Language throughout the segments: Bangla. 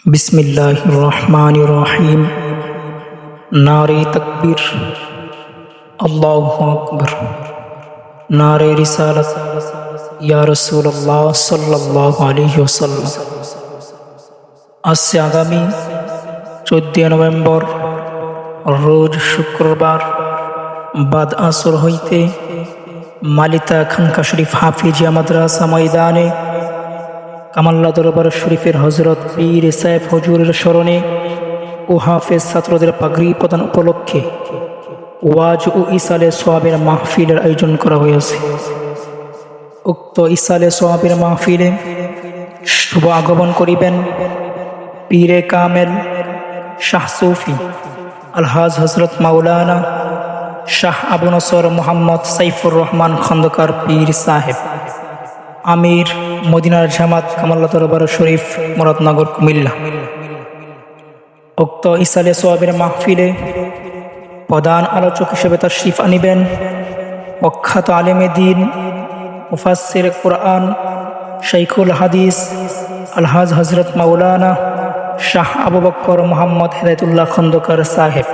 बिस्मिल्लाहिर रहमानिर रहीम। नारे तकबीर, अल्लाहु अकबर। नारे रिसालत, या रसूलुल्लाह सल्लल्लाहु अलैहि वसल्लम। আজ से আগামী 14 নভেম্বর রোজ শুক্রবার বাদ আসর হইতে মালিতা খানকা শরীফ হাফিজিয়া মাদ্রাসা ময়দানে কামাল্লা দরবার শরীফের হজরত পীর সাহেব হুজুরের স্মরণে ও হাফেজ ছাত্রদের পাগড়ি প্রদান উপলক্ষে ওয়াজ ও ইসালে সোয়াবের মাহফিলের আয়োজন করা হয়েছে। উক্ত ইসালে সোয়াবের মাহফিলে শুভ আগমন করিবেন পীরে কামেল শাহ সুফি আলহাজ হজরত মাওলানা শাহ আবু নসর মোহাম্মদ সাইফুর রহমান খন্দকার পীর সাহেব, আমির মদিনার জামাত কামাল্লা দরবার শরীফ মুরাদনগর কুমিল্লা। উক্ত ইসালে সোয়াবের মাহফিলে প্রধান আলোচক হিসেবে তাশরিফ আনিবেন প্রখ্যাত আলেমে দ্বীন মুফাসসির কুরআন শাইখুল হাদিস আলহাজ হজরত মাওলানা শাহ আবু বকর মোহাম্মদ হেদায়েতুল্লাহ খন্দকার সাহেব,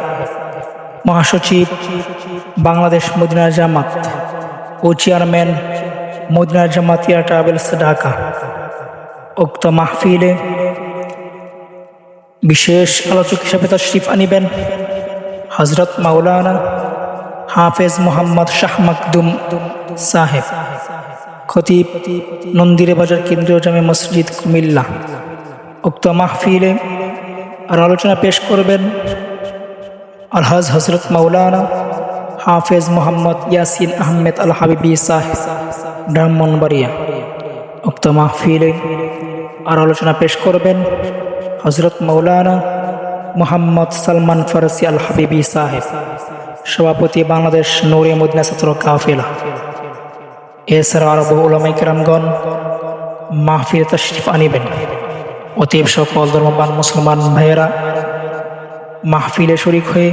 মহাসচিব বাংলাদেশ মদিনার জামাত ও চেয়ারম্যান মদিনার জামাতিয়া ট্রাভেলস ঢাকা। উক্ত মাহফিলে বিশেষ আলোচক হিসেবে তাশরিফ আনিবেন হজরত মাওলানা হাফেজ মোহাম্মদ শাহ মাকদুম সাহেব, খতিব নন্দিরে বাজার কেন্দ্রীয় জামে মসজিদ কুমিল্লা। উক্ত মাহফিলে আর আলোচনা পেশ করবেন আলহাজ হজরত মাওলানা হাফেজ মোহাম্মদ ইয়াসিন আহমেদ আল হাবিবি সাহেব, ব্রাহ্মণবাড়িয়া। উক্ত মাহফিলে আর আলোচনা পেশ করবেন হজরত মাওলানা মোহাম্মদ সালমান ফারসি আল হাবিবি সাহেব, সভাপতি বাংলাদেশ নূরে মদিনা ছাত্র কাফেলা। এছাড়া আরো বহু উলামায়ে কেরামগণ মাহফিলে তাশরিফ আনিবেন। অতএব সকল ধর্মবান মুসলমান ভাইয়েরা মাহফিলে শরীক হয়ে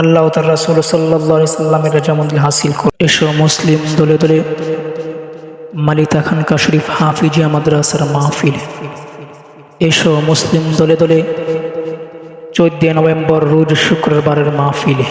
আল্লাহ তার রাসূল সাল্লাল্লাহু আলাইহি সাল্লামের রাজামন্দির হাসিল করে এসো মুসলিম দলে দলে মালিতা খানকা শরীফ হাফিজিয়া মাদ্রাসার মাহফিলে। এসো মুসলিম দলে দলে 14 নভেম্বর রোজ শুক্রবারের মাহফিলে।